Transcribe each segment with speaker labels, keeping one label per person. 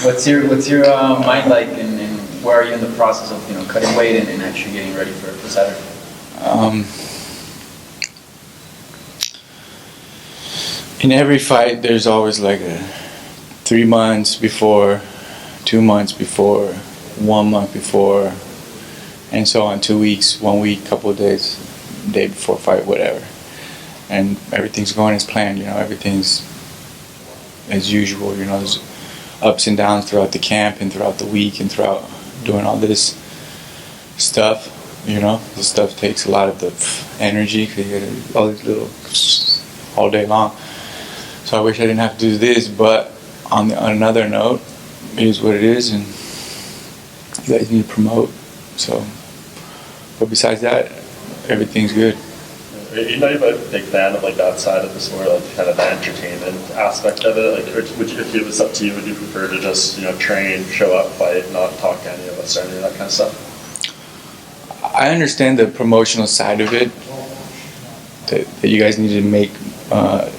Speaker 1: What's your mind like, and where are you in the process of cutting weight and actually getting ready for Saturday?
Speaker 2: In every fight, there's always like 3 months before, 2 months before, 1 month before, and so on. 2 weeks, 1 week, couple of days, day before fight, whatever. And everything's going as planned. Everything's as usual. There's ups and downs throughout the camp and throughout the week and throughout doing all this stuff. This stuff takes a lot of the energy because you get all these little all day long. So I wish I didn't have to do this, but on another note, it is what it is, and you guys need to promote. So, but besides that, everything's good.
Speaker 3: You're not even a big fan of that side of the sport, kind of the entertainment aspect of it. If it was up to you, would you prefer to just train, show up, fight, not talk to any of us or any of that kind of stuff?
Speaker 2: I understand the promotional side of it. That you guys need to make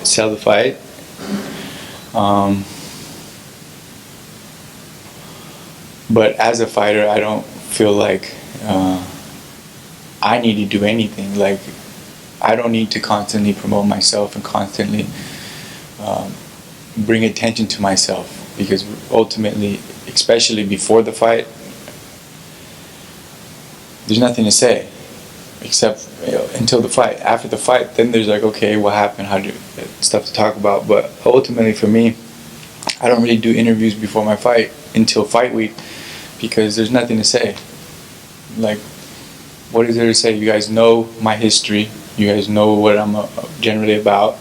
Speaker 2: sell the fight. But as a fighter, I don't feel like I need to do anything. I don't need to constantly promote myself and constantly bring attention to myself, because ultimately, especially before the fight, there's nothing to say except until the fight. After the fight, then there's okay, what happened, stuff to talk about. But ultimately for me, I don't really do interviews before my fight until fight week, because there's nothing to say. What is there to say? You guys know my history. You guys know what I'm generally about.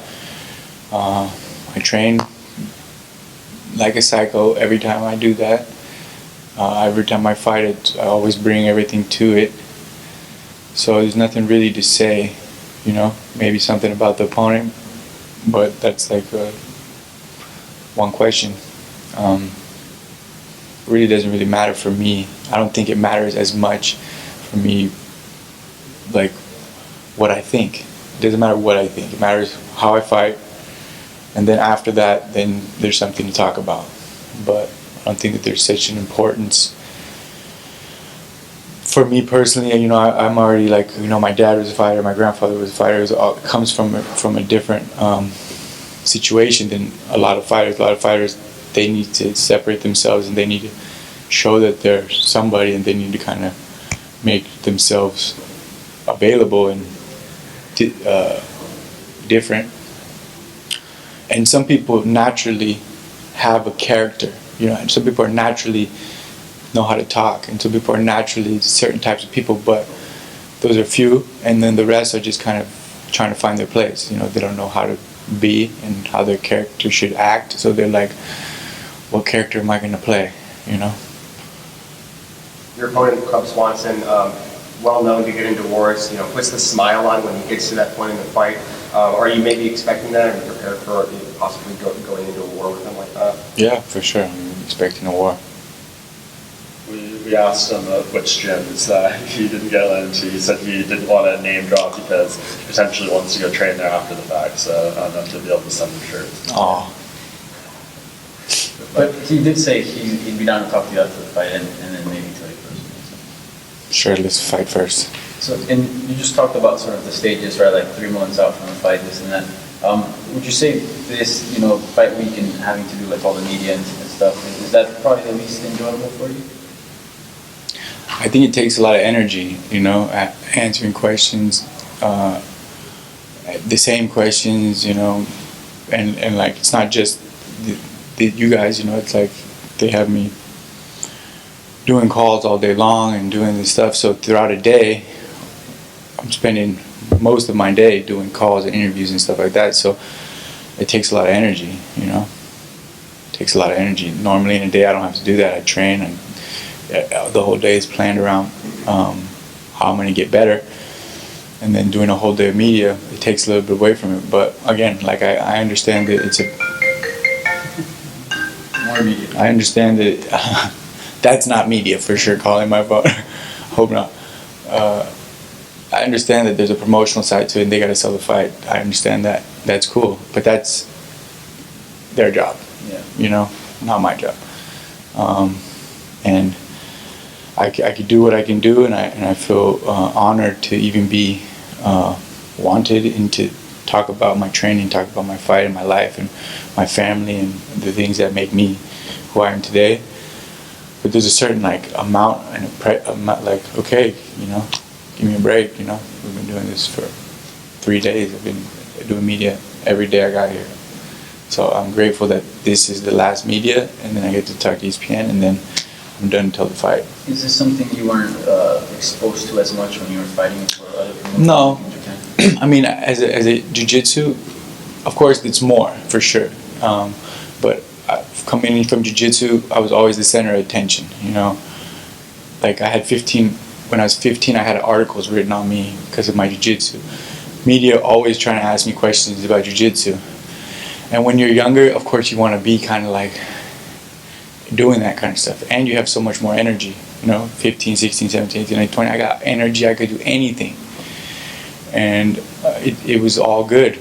Speaker 2: I train like a psycho every time I do that. Every time I fight, I always bring everything to it. So there's nothing really to say, maybe something about the opponent, but that's one question. Really doesn't really matter for me. I don't think it matters as much for me, what I think. It doesn't matter what I think. It matters how I fight, and then after that, then there's something to talk about. But I don't think that there's such an importance. For me personally, I'm already my dad was a fighter, my grandfather was a fighter. It comes from a different situation than a lot of fighters. A lot of fighters, they need to separate themselves and they need to show that they're somebody, and they need to kind of make themselves available and different. And some people naturally have a character, and some people are naturally know how to talk, and some people are naturally certain types of people, but those are few, and then the rest are just kind of trying to find their place. They don't know how to be and how their character should act, so they're what character am I going to play,
Speaker 4: Your opponent, Cub Swanson, well known to get into wars, puts the smile on when he gets to that point in the fight. Are you maybe expecting that, and prepared for possibly going into a war with him like that?
Speaker 2: Yeah, for sure. I'm expecting a war.
Speaker 3: We asked him which gyms he didn't get into. He said he didn't want to name drop because he potentially wants to go train there after the fact, so enough to be able to send him shirts.
Speaker 2: Oh.
Speaker 1: But he did say he'd be down to talk to you after the fight, and then maybe tell you personally.
Speaker 2: Sure, let's fight first.
Speaker 1: So, and you just talked about sort of the stages, right? 3 months out from the fight, this and that. Would you say this, fight week and having to do all the media and stuff, is that probably the least enjoyable for you?
Speaker 2: I think it takes a lot of energy, answering questions, the same questions, and it's not just you guys, it's they have me doing calls all day long and doing this stuff. So throughout a day, I'm spending most of my day doing calls and interviews and stuff like that. So it takes a lot of energy, It takes a lot of energy. Normally in a day, I don't have to do that. I train, and the whole day is planned around how I'm going to get better. And then doing a whole day of media, it takes a little bit away from it. But again, I understand that it's
Speaker 1: more media.
Speaker 2: I understand that that's not media for sure, calling my phone. Hope not. I understand that there's a promotional side to it and they got to sell the fight. I understand that. That's cool. But that's their job.
Speaker 1: Yeah.
Speaker 2: Not my job. And I could do what I can do, and I feel honored to even be wanted and to talk about my training, talk about my fight and my life and my family and the things that make me who I am today. But there's a certain like amount and amount, like, okay, you know, give me a break. You know, we've been doing this for 3 days. I've been doing media every day I got here. So I'm grateful that this is the last media, and then I get to talk to ESPN, and then I'm done until the fight.
Speaker 1: Is this something you weren't exposed to as much when you were fighting for other promotions
Speaker 2: No.
Speaker 1: in Japan?
Speaker 2: I mean, as a jiu-jitsu, of course, it's more, for sure. But coming in from jiu-jitsu, I was always the center of attention, you know. Like, when I was 15, I had articles written on me because of my jiu-jitsu. Media always trying to ask me questions about jiu-jitsu. And when you're younger, of course, you want to be kind of like doing that kind of stuff. And you have so much more energy, you know, 15, 16, 17, 18, 19, 20. I got energy. I could do anything. And it was all good.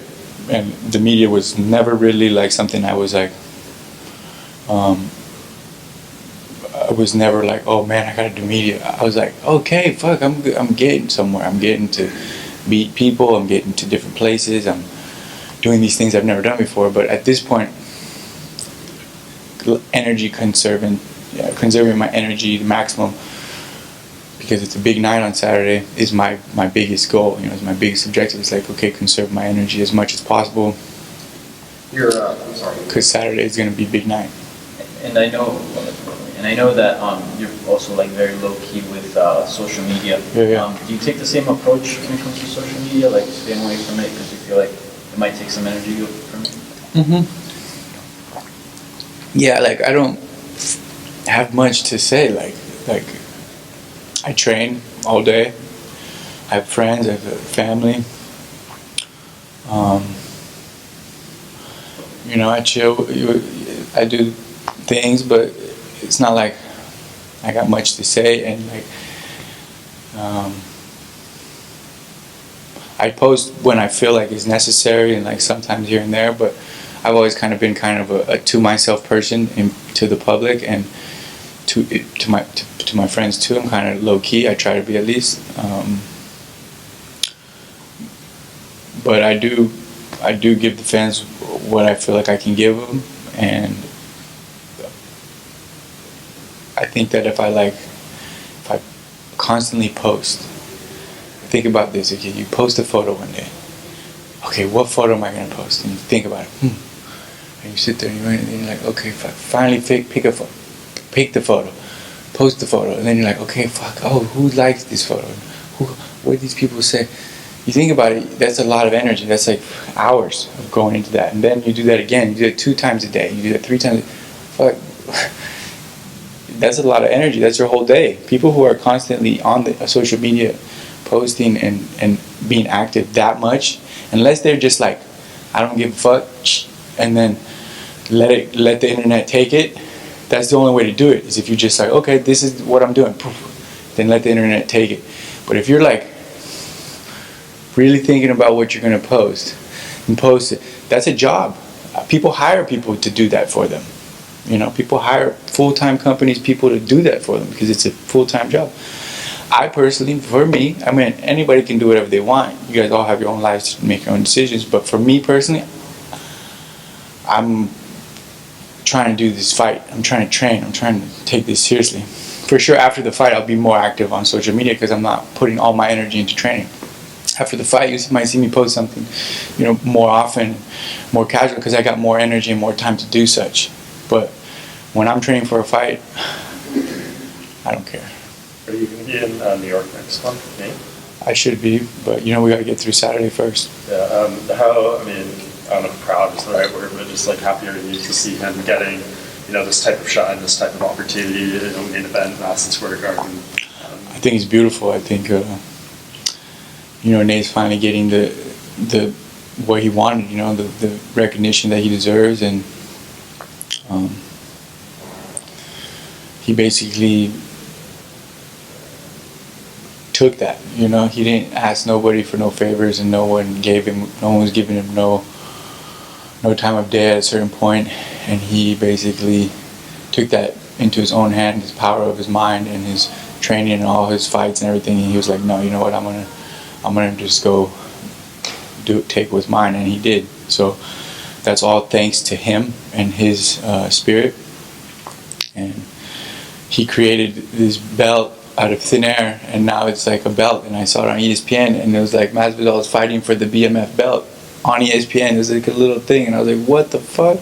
Speaker 2: And the media was never really like something I was like, I was never like, oh man, I gotta do media. I was like, okay, fuck, I'm getting somewhere. I'm getting to meet people. I'm getting to different places. I'm doing these things I've never done before. But at this point, energy conserving my energy the maximum, because it's a big night on Saturday, is my biggest goal. You know, it's my biggest objective. It's like, okay, conserve my energy as much as possible.
Speaker 4: I'm sorry.
Speaker 2: Because Saturday is gonna be a big night.
Speaker 1: And I know that you're also like very low key with social media.
Speaker 2: Yeah.
Speaker 1: Do you take the same approach when it comes to social media, like staying away from it because you feel like it might take some energy from it?
Speaker 2: Mm-hmm. Yeah, like I don't have much to say. Like I train all day. I have friends. I have a family. You know, I chill. I do things, but it's not like I got much to say. And like, I post when I feel like it's necessary, and like sometimes here and there. But I've always kind of been kind of a to myself person and to the public, and to my friends too. I'm kind of low key. I try to be at least. But I do give the fans what I feel like I can give them, and I think that if I constantly post, think about this. Okay, you post a photo one day. Okay, what photo am I gonna post? And you think about it. And you sit there and you're like, okay, finally pick the photo, post the photo, and then you're like, okay, fuck. Oh, who likes this photo? What do these people say? You think about it, that's a lot of energy. That's like hours of going into that. And then you do that again. You do it 2 times a day. You do that 3 times. Fuck. That's a lot of energy. That's your whole day. People who are constantly on the social media posting and being active that much, unless they're just like, I don't give a fuck, and then let the internet take it, that's the only way to do it, is if you're just like, okay, this is what I'm doing, then let the internet take it. But if you're like really thinking about what you're going to post and post it, that's a job. People hire people to do that for them. You know, people hire full-time companies, people to do that for them, because it's a full-time job. I personally, for me, I mean, anybody can do whatever they want. You guys all have your own lives to make your own decisions. But for me personally, I'm trying to do this fight. I'm trying to train. I'm trying to take this seriously. For sure, after the fight, I'll be more active on social media because I'm not putting all my energy into training. After the fight, you might see me post something, you know, more often, more casual, because I got more energy and more time to do such. But when I'm training for a fight, I don't care.
Speaker 3: Are you going to be in New York next month with me?
Speaker 2: I should be, but you know, we got to get through Saturday first.
Speaker 3: Yeah, I don't know if proud is the right word, but just like happier to see him getting, you know, this type of shine, this type of opportunity, you know, main event in Madison Square Garden.
Speaker 2: I think it's beautiful. I think, you know, Nate's finally getting the what he wanted, you know, the recognition that he deserves, and he basically took that, you know. He didn't ask nobody for no favors, and no one was giving him no time of day at a certain point, and he basically took that into his own hand, his power of his mind and his training and all his fights and everything. And he was like, no, you know what? I'm gonna just go take what's mine, and he did. So that's all thanks to him and his spirit. And he created this belt out of thin air, and now it's like a belt. And I saw it on ESPN, and it was like Masvidal is fighting for the BMF belt on ESPN. It was like a little thing, and I was like, what the fuck?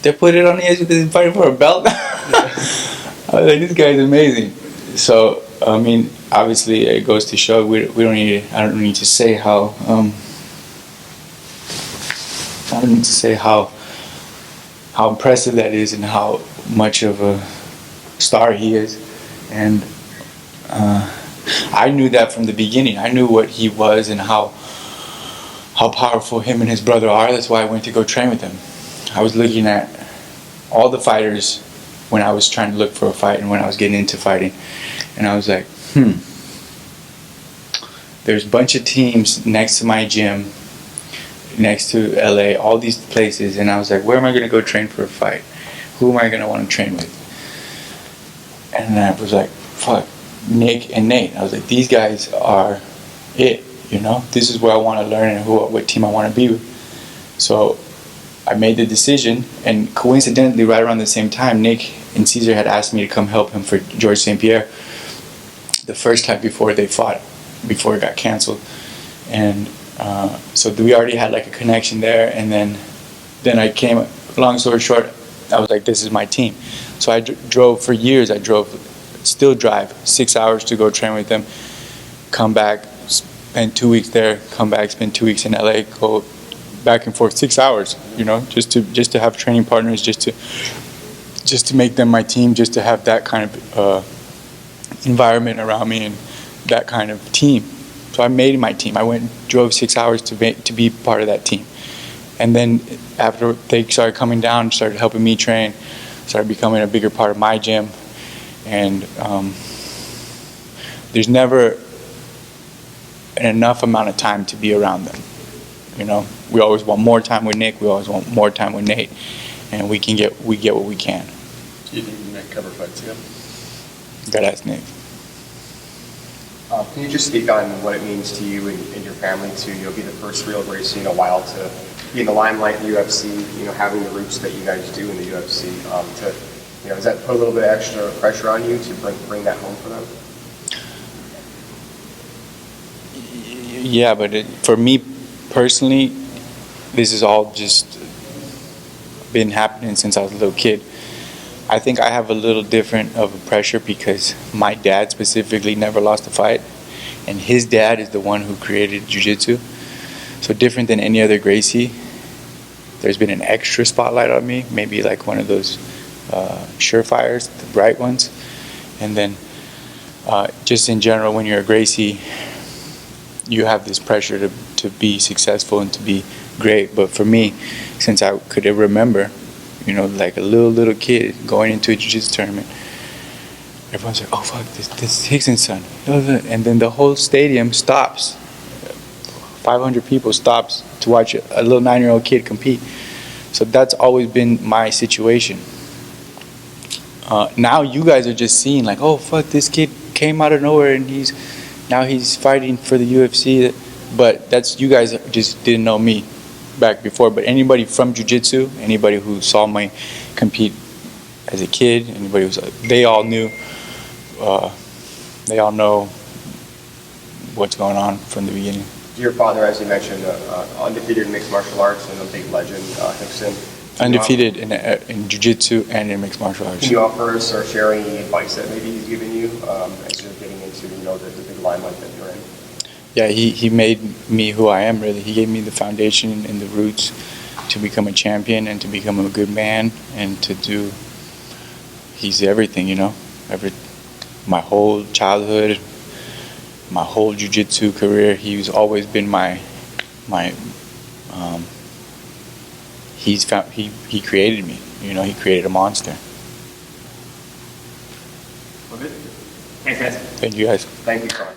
Speaker 2: They put it on ESPN because he's fighting for a belt? I was like, this guy's amazing. So, I mean, obviously it goes to show I don't need to say how how impressive that is and how much of a star he is. And I knew that from the beginning. I knew what he was and how powerful him and his brother are. That's why I went to go train with him. I was looking at all the fighters when I was trying to look for a fight and when I was getting into fighting, and I was like, there's a bunch of teams next to my gym, next to LA, all these places, and I was like, where am I going to go train for a fight? Who am I going to want to train with? And I was like, fuck, Nick and Nate. I was like, these guys are it, you know? This is where I want to learn and what team I want to be with. So I made the decision, and coincidentally, right around the same time, Nick and Caesar had asked me to come help him for George St. Pierre the first time before they fought, before it got canceled. And so we already had like a connection there, and then I came, long story short, I was like, this is my team. So I drove for years. Still drive 6 hours to go train with them, come back, spend 2 weeks there, come back, spend 2 weeks in LA, go back and forth 6 hours, you know, just to have training partners, just to make them my team, just to have that kind of environment around me and that kind of team. So I made my team. I drove 6 hours to be part of that team. And then after they started coming down, started helping me train, started becoming a bigger part of my gym. And there's never enough amount of time to be around them. You know, we always want more time with Nick. We always want more time with Nate, and we get what we can.
Speaker 3: Do you think you might cover fights again?
Speaker 2: Gotta ask Nick.
Speaker 4: Can you just speak on what it means to you and your family to be the first real Gracie in a while to be in the limelight in the UFC, having the roots that you guys do in the UFC, does that put a little bit of extra pressure on you to bring that home for them?
Speaker 2: Yeah, but for me personally, this has all just been happening since I was a little kid. I think I have a little different of a pressure because my dad specifically never lost a fight, and his dad is the one who created jiu-jitsu. So different than any other Gracie, there's been an extra spotlight on me, maybe like one of those surefires, the bright ones. And then just in general, when you're a Gracie, you have this pressure to be successful and to be great. But for me, since I could remember, like a little kid going into a jiu-jitsu tournament, everyone's like, oh fuck, this Hickson's son. And then the whole stadium stops. 500 people stops to watch a little 9-year-old kid compete. So that's always been my situation. Now you guys are just seeing like, oh fuck, this kid came out of nowhere and he's fighting for the UFC. But that's, you guys just didn't know me back before. But anybody from jiu-jitsu, anybody who saw me compete as a kid, anybody they all knew, they all know what's going on from the beginning.
Speaker 4: Your father, as you mentioned, undefeated in mixed martial arts and a big legend, Hickson.
Speaker 2: Undefeated in jiu-jitsu and in mixed martial arts.
Speaker 4: Can you offer us or share any advice that maybe he's given you as you're getting into the big limelight that you're in?
Speaker 2: Yeah, he made me who I am, really. He gave me the foundation and the roots to become a champion and to become a good man and to do, he's everything, my whole childhood, my whole jiu-jitsu career, he's always been he created me, he created a monster.
Speaker 4: Well, good. Thanks, guys.
Speaker 2: Thank you guys.
Speaker 4: Thank you, Kron.